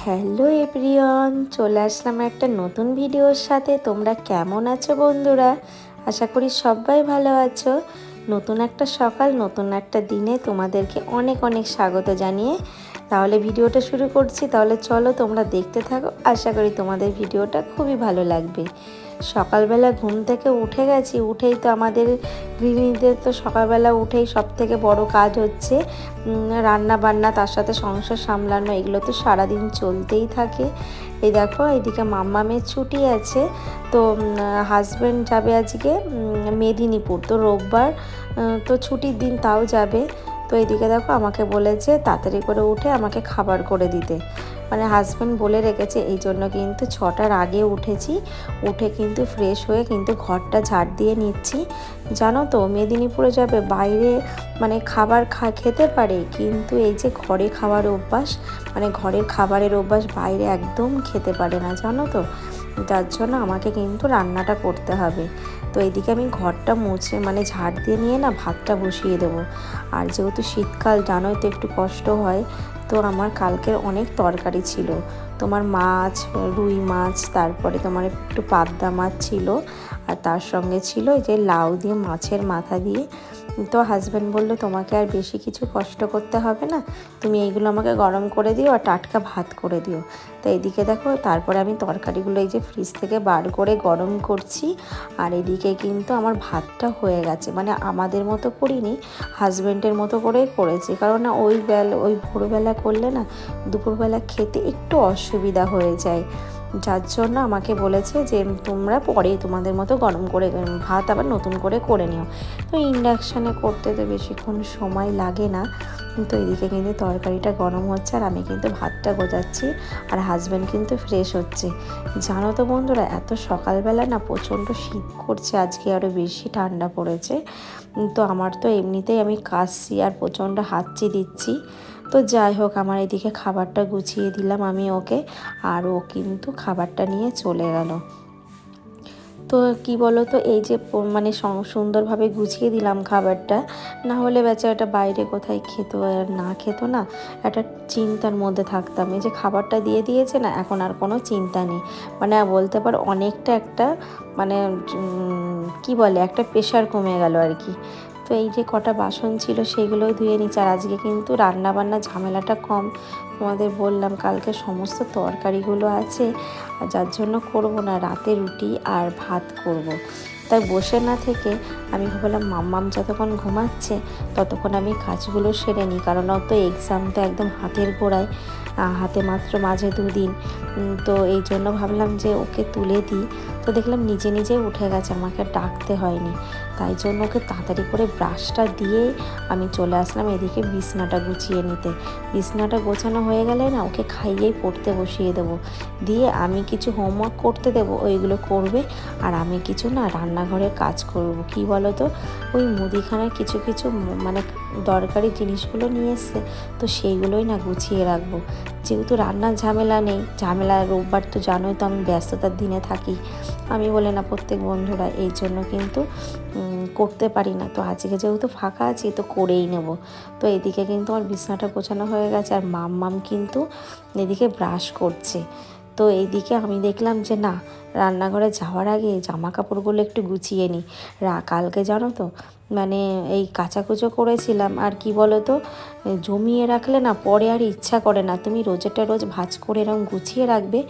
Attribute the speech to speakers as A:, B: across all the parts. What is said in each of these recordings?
A: Hello everyone, চলে আসলাম একটা নতুন ভিডিওর সাথে। তোমরা কেমন আছো বন্ধুরা? আশা করি সবাই ভালো আছো। নতুন একটা সকাল, নতুন একটা দিনে তোমাদেরকে অনেক অনেক স্বাগত জানিয়ে তাহলে ভিডিওটা শুরু করছি। তাহলে চলো তোমরা দেখতে থাকো, আশা করি তোমাদের ভিডিওটা খুবই ভালো লাগবে। সকালবেলা ঘুম থেকে উঠে গেছি, উঠেই তো আমাদের গৃহিণীদের তো সকালবেলা উঠেই সব থেকে বড় কাজ হচ্ছে রান্না বান্না, তার সাথে সংসার সামলানো, এগুলো তো সারাদিন চলতেই থাকে। এই দেখো, এইদিকে মাম্মামের ছুটি আছে, তো হাজব্যান্ড যাবে আজকে মেদিনীপুর, তো রোববার তো ছুটির দিন, তাও যাবে। তো এইদিকে দেখো, আমাকে বলেছে তাড়াতাড়ি করে উঠে আমাকে খাবার করে দিতে, মানে হাজব্যান্ড বলে রেখেছে। এই জন্য কিন্তু 6টার আগে উঠেছি, উঠে কিন্তু ফ্রেশ হয়ে কিন্তু ঘরটা ঝাড় দিয়ে নিচ্ছি। জানো তো, মেদিনীপুরে যাবে, বাইরে মানে খাবার খেতে পারে, কিন্তু এই যে ঘরে খাওয়ার অভ্যাস, মানে ঘরের খাবারের অভ্যাস বাইরে একদম খেতে পারে না, জানো তো। যার জন্য আমাকে কিন্তু রান্নাটা করতে হবে। তো এইদিকে আমি ঘরটা মুছে মানে ঝাড় দিয়ে নিয়ে না ভাতটা বসিয়ে দেবো। আর যেহেতু শীতকাল, জানোই তো একটু কষ্ট হয়। তো আমার কালকের অনেক তরকারি ছিল, তোমার মাছ, রুই মাছ, তারপরে তোমার একটু পাবদা মাছ ছিল, আর তার সঙ্গে ছিল এই যে লাউ দিয়ে মাছের মাথা দিয়ে। তো হাজব্যান্ড বললো তোমাকে আর বেশি কিছু কষ্ট করতে হবে না, তুমি এইগুলো আমাকে গরম করে দিও আর টাটকা ভাত করে দিও। তো এইদিকে দেখো, তারপরে আমি তরকারিগুলো এই যে ফ্রিজ থেকে বার করে গরম করছি। আর এদিকে কিন্তু আমার ভাতটা হয়ে গেছে, মানে আমাদের মতো করিনি, হাজব্যান্ডের মতো করেই করেছি, কারণ না ওই ভোরবেলা করলে না দুপুরবেলা খেতে একটু অসুবিধা হয়ে যায়। যার জন্য আমাকে বলেছে যে তোমরা পরে তোমাদের মতো গরম করে ভাত আবার নতুন করে নিও। তো ইন্ডাকশানে করতে তো বেশিক্ষণ সময় লাগে না। তো এদিকে কিন্তু তরকারিটা গরম হচ্ছে আর আমি কিন্তু ভাতটা গোজাচ্ছি, আর হাজব্যান্ড কিন্তু ফ্রেশ হচ্ছে। জানো তো বন্ধুরা, এত সকালবেলা না প্রচণ্ড শীত করছে, আজকে আরও বেশি ঠান্ডা পড়েছে। তো আমার তো এমনিতেই আমি কাশছি আর প্রচণ্ড হাঁচি দিচ্ছি। তো যাই হোক, আমার এদিকে খাবারটা গুছিয়ে দিলাম আমি ওকে, আর ও কিন্তু খাবারটা নিয়ে চলে গেল। তো কি বলো তো, এই যে মানে সুন্দরভাবে গুছিয়ে দিলাম খাবারটা, না হলে বেচারাটা বাইরে কোথায় খেত আর না খেত না, একটা চিন্তার মধ্যে থাকতাম। এই যে খাবারটা দিয়ে দিয়েছে না, এখন আর কোনো চিন্তা নেই, মানে বলতে পারো অনেকটা একটা মানে কি বলে একটা প্রেশার কমে গেল আর কি। তো এই যে কটা বাসন ছিল সেগুলোও ধুয়ে নিচ্ছি। আর আজকে কিন্তু রান্নাবান্না ঝামেলাটা কম, তোমাদের বললাম কালকে সমস্ত তরকারিগুলো আছে, আর যার জন্য করব না, রাতে রুটি আর ভাত করব। তাই বসে না থেকে আমি ভাবলাম মাম্মাম যতক্ষণ ঘুমাচ্ছে ততক্ষণ আমি কাজগুলো সেরে নিই, কারণ অত এক্সাম তো একদম হাতের গোড়ায়, হাতে মাত্র মাঝে 2 দিন। তো এই জন্য ভাবলাম যে ওকে তুলে দিই। তো দেখলাম নিজে নিজে উঠে গেছে, আমাকে ডাকতে হয়নি। তাই জন্য ওকে তাড়াতাড়ি করে ব্রাশটা দিয়ে আমি চলে আসলাম এদিকে বিছনাটা গুছিয়ে নিতে। বিছনাটা গোছানো হয়ে গেলে না ওকে খাইয়েই পড়তে বসিয়ে দেবো, দিয়ে আমি কিছু হোমওয়ার্ক করতে দেবো, ওইগুলো করবে, আর আমি কিছু না রান্নাঘরে কাজ করব। কি বলো তো, ওই মুদিখানার কিছু কিছু মানে দরকারি জিনিসগুলো নিয়ে এসছে, তো সেইগুলোই না গুছিয়ে রাখবো। যেহেতু রান্নার ঝামেলা নেই, ঝামেলা রোববার তো জানোই তো আমি ব্যস্ততার দিনে থাকি, আমি বলে না প্রত্যেক বন্ধুরা, এই জন্য কিন্তু করতে পারি না। তো আজকে যেহেতু ফাঁকা আছি তো করেই নেব। তো এদিকে কিন্তু আমার বিছানাটা গোছানো হয়ে গেছে, আর মাম্মাম কিন্তু এদিকে ব্রাশ করছে। তো এইদিকে আমি দেখলাম যে না, রান্নাঘরে যাওয়ার আগে জামা কাপড়গুলো একটু গুছিয়ে নিই। কালকে জানো তো মানে এই কাচাকুচো করেছিলাম, আর কি বলো তো, জমিয়ে রাখলে না পরে আর ইচ্ছা করে না। তুমি রোজেরটা রোজ ভাঁজ করে এরকম গুছিয়ে রাখবে,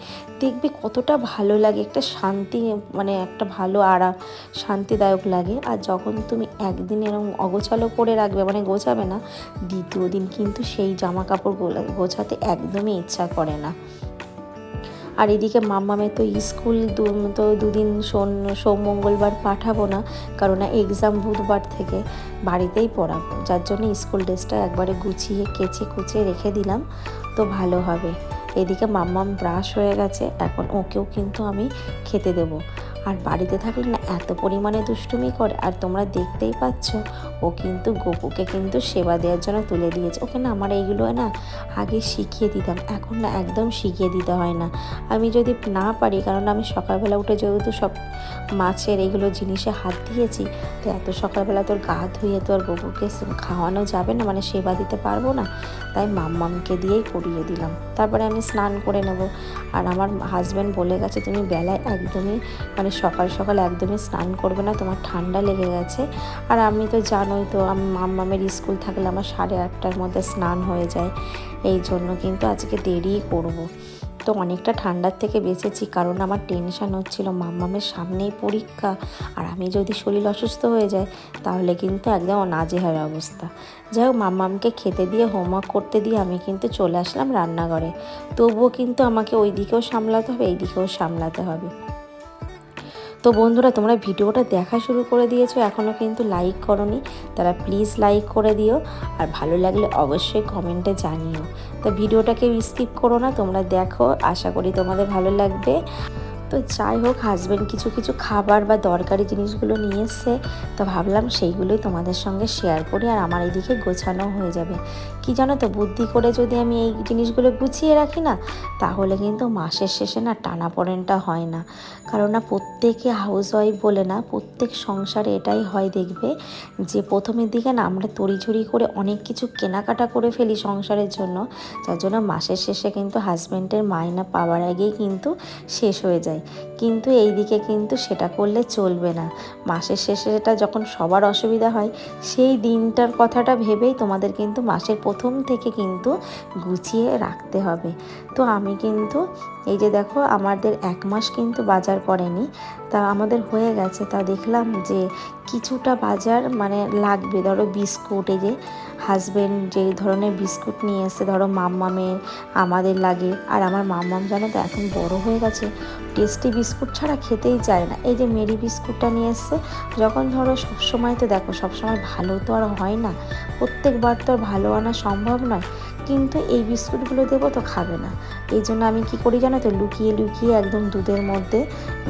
A: দেখবে কতটা ভালো লাগে, একটা শান্তি, মানে একটা ভালো আরাম শান্তিদায়ক লাগে। আর যখন তুমি একদিন এরকম অগোছালো করে রাখবে, মানে গোছাবে না, দ্বিতীয় দিন কিন্তু সেই জামা কাপড় গোছাতে একদমই ইচ্ছা করে না। আর এদিকে মাম্মামের তো স্কুল তো 2 দিন সোম মঙ্গলবার পাঠাবো না, কারণ এক্সাম বুধবার থেকে, বাড়িতেই পড়াবো। যার জন্য স্কুল ড্রেসটা একবারে গুছিয়ে কেচে কুচে রেখে দিলাম, তো ভালো হবে। এদিকে মাম্মাম ব্রাশ হয়ে গেছে, এখন ওকেও কিন্তু আমি খেতে দেবো। আর বাড়িতে থাকলে না এত পরিমাণে দুষ্টুমি করে, আর তোমরা দেখতেই পাচ্ছ ও ও কিন্তু গপুকে কিন্তু সেবা দেওয়ার জন্য তুলে দিয়েছে। ওকে না আমার এইগুলো না আগে শিখিয়ে দিতাম, এখন না একদম শিখিয়ে দিতে হয় না। আমি যদি না পারি, কারণ আমি সকালবেলা উঠে যেহেতু সব মাছের এইগুলো জিনিসে হাত দিয়েছি, তো এত সকালবেলা তোর গা ধুয়ে তো আর গপুকে খাওয়ানো যাবে না, মানে সেবা দিতে পারবো না, তাই মাম্মামকে দিয়েই করিয়ে দিলাম। তারপরে আমি স্নান করে নেব। আর আমার হাজব্যান্ড বলে গেছে তুমি বেলায় একদমই মানে সকাল সকাল একদমই স্নান করবে না, তোমার ঠান্ডা লেগে গেছে। আর আমি তো জানোই তো, আমি মাম্মামের স্কুল থাকলে আমার 8:30টার মধ্যে স্নান হয়ে যায়, এই জন্য কিন্তু আজকে দেরিই করব। তো অনেকটা ঠান্ডার থেকে বেঁচেছি, কারণ আমার টেনশান হচ্ছিল মাম্মামের সামনেই পরীক্ষা, আর আমি যদি শরীর অসুস্থ হয়ে যায় তাহলে কিন্তু একদম নাজেহাল অবস্থা। যাই হোক, মাম্মামকে খেতে দিয়ে হোমওয়ার্ক করতে দিয়ে আমি কিন্তু চলে আসলাম রান্নাঘরে। তবুও কিন্তু আমাকে ওই দিকেও সামলাতে হবে, এই দিকেও সামলাতে হবে। তো বন্ধুরা, তোমরা ভিডিওটা দেখা শুরু করে দিয়েছো, এখনও কিন্তু লাইক করোনি, তারা প্লিজ লাইক করে দিও। আর ভালো লাগলে অবশ্যই কমেন্টে জানিও। তো ভিডিওটাকে স্কিপ করো না, তোমরা দেখো, আশা করি তোমাদের ভালো লাগবে। তো যাই হোক, হাজব্যান্ড কিছু কিছু খাবার বা দরকারি জিনিসগুলো নিয়ে এসছে, তো ভাবলাম সেইগুলোই তোমাদের সঙ্গে শেয়ার করি, আর আমার এইদিকে গোছানো হয়ে যাবে। কি জানো তো, বুদ্ধি করে যদি আমি এই জিনিসগুলো গুছিয়ে রাখি না, তাহলে কিন্তু মাসের শেষে না টানাপোড়েনটা হয় না। কারণ না, প্রত্যেকে হাউসওয়াইফ বলে না, প্রত্যেক সংসারে এটাই হয় দেখবে, যে প্রথমের দিকে না আমরা তড়িঝড়ি করে অনেক কিছু কেনাকাটা করে ফেলি সংসারের জন্য, যার জন্য মাসের শেষে কিন্তু হাজব্যান্ডের মাইনা পাওয়ার আগেই কিন্তু শেষ হয়ে যায়। কিন্তু এই দিকে কিন্তু সেটা করলে চলবে না। মাসের শেষে এটা যখন সবার অসুবিধা হয়, সেই দিনটার কথাটা ভেবেই তোমাদের কিন্তু মাসের প্রথম থেকে কিন্তু গুছিয়ে রাখতে হবে। তো আমি কিন্তু এই যে দেখো, আমাদের 1 মাস কিন্তু বাজার করেনি, তা আমাদের হয়ে গেছে। তা দেখলাম যে কিছুটা বাজার মানে লাগবে, ধরো বিস্কুট, এই যে হাজব্যান্ড যেই ধরনের বিস্কুট নিয়ে এসে, ধরো মাম্মামের আমাদের লাগে। আর আমার মাম্মাম জানো তো এখন বড় হয়ে গেছে, টেস্টি বিস্কুট ছাড়া খেতেই চায় না। এই যে মেরি বিস্কুটটা নিয়ে এসছে, যখন ধরো সবসময় তো দেখো সবসময় ভালো তো আর হয় না, প্রত্যেকবার তো আর ভালো আনা সম্ভব নয়, কিন্তু এই বিস্কুটগুলো দেবো তো খাবে না। এই জন্য আমি কি করি জানো তো, লুকিয়ে লুকিয়ে একদম দুধের মধ্যে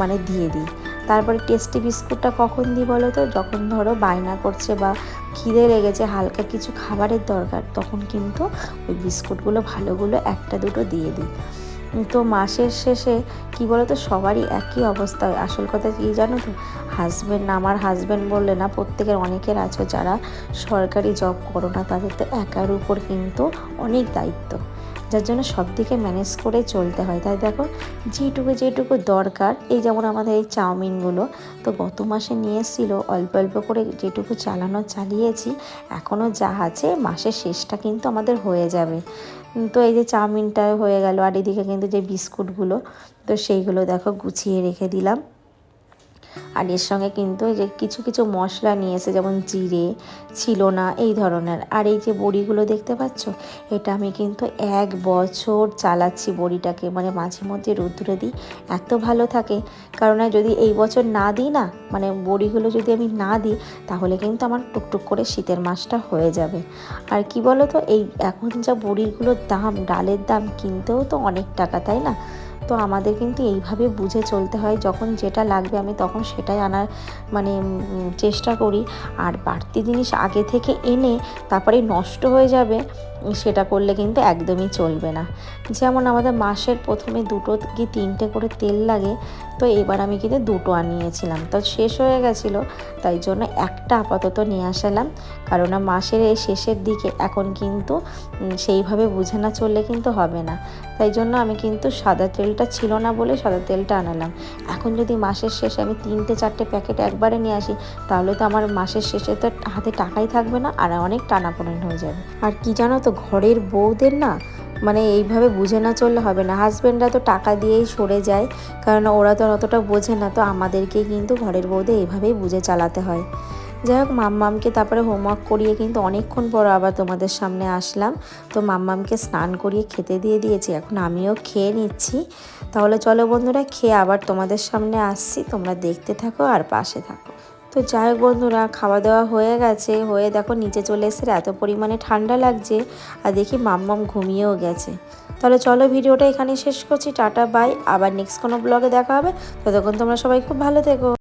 A: মানে দিয়ে দিই। তারপরে টেস্টি বিস্কুটটা কখন দিই বলো তো, যখন ধরো বায়না করছে বা খিদে লেগেছে, হালকা কিছু খাবারের দরকার, তখন কিন্তু ওই বিস্কুটগুলো ভালোগুলো 1-2টো দিয়ে দিই। তো মাসের শেষে কি বলো তো, সবারই একই অবস্থা হয়। আসল কথা কি জানো তো, আমার হাজব্যান্ড বললে না, প্রত্যেকের অনেকের আছে যারা সরকারি জব করো না, তাদের তো একার উপর কিন্তু অনেক দায়িত্ব, যার জন্য সব দিকে ম্যানেজ করে চলতে হয়। তাই দেখো, যেটুকু দরকার, এই যেমন আমাদের এই চাউমিনগুলো তো গত মাসে নিয়ে এসেছিলো, অল্প অল্প করে যেটুকু চালিয়েছি, এখনও যা আছে মাসের শেষটা কিন্তু আমাদের হয়ে যাবে। তো এই যে চাউমিনটা হয়ে গেল, আর এদিকে কিন্তু যে বিস্কুটগুলো, তো সেইগুলো দেখো গুছিয়ে রেখে দিলাম। আর এর সঙ্গে কিন্তু এই যে কিছু কিছু মশলা নিয়ে এসে, যেমন জিরে ছিল না এই ধরনের। আর এই যে বড়িগুলো দেখতে পাচ্ছ, এটা আমি কিন্তু 1 বছর চালাচ্ছি বড়িটাকে, মানে মাঝে মধ্যে রোদ্দুরে দিই, এত ভালো থাকে। কারণ যদি এই বছর না দিই না, মানে বড়িগুলো যদি আমি না দিই, তাহলে কিন্তু আমার টুকটুক করে শীতের মাসটা হয়ে যাবে। আর কি বলো তো, এই এখন যা বড়িগুলোর দাম, ডালের দাম, কিনতেও তো অনেক টাকা, তাই না? তো আমাদের কিন্তু এইভাবে বুঝে চলতে হয়, যখন যেটা লাগবে আমি তখন সেটাই আনার মানে চেষ্টা করি। আর বাড়তি জিনিস আগে থেকে এনে তারপরে নষ্ট হয়ে যাবে, সেটা করলে কিন্তু একদমই চলবে না। যেমন আমাদের মাসের প্রথমে 2 কি 3টে করে তেল লাগে, তো এবার আমি কিন্তু 2টো আনিয়েছিলাম, তো শেষ হয়ে গেছিলো, তাই জন্য একটা আপাতত নিয়ে আসলাম। কারণ মাসের এই শেষের দিকে এখন কিন্তু সেইভাবে বুঝে না চললে কিন্তু হবে না। তাই জন্য আমি কিন্তু সাদা তেলটা ছিল না বলে সাদা তেলটা আনালাম। এখন যদি মাসের শেষে আমি 3-4টে প্যাকেট একবারে নিয়ে আসি, তাহলে তো আমার মাসের শেষে তো হাতে টাকাই থাকবে না, আর অনেক টানাপোড়েন হয়ে যাবে। আর কি জানো তো, ঘরের বউদের না মানে এইভাবে বুঝে না চললে হবে না। হাজব্যান্ডরা তো টাকা দিয়েই সরে যায়, কারণ ওরা তো অতটা বোঝে না, তো আমাদেরকেই কিন্তু ঘরের বউদের এইভাবেই বুঝে চালাতে হয়। যাই হোক, মাম্মামকে তারপরে হোমওয়ার্ক করিয়ে কিন্তু অনেকক্ষণ পর আবার তোমাদের সামনে আসলাম। তো মাম্মামকে স্নান করিয়ে খেতে দিয়ে দিয়েছি, এখন আমিও খেয়ে নিচ্ছি। তাহলে চলো বন্ধুরা, খেয়ে আবার তোমাদের সামনে আসছি, তোমরা দেখতে থাকো আর পাশে থাকো। তো যাই হোক বন্ধুরা, খাওয়া দাওয়া হয়ে গেছে, হয়ে দেখো নিচে চলে এসে এত পরিমাণে ঠান্ডা লাগছে, আর দেখি মাম্মাম ঘুমিয়েও গেছে। তাহলে চলো ভিডিওটা এখানেই শেষ করছি, টাটা বাই, আবার নেক্সট কোনো ব্লগে দেখা হবে। ততক্ষণ তোমরা সবাই খুব ভালো থেকো।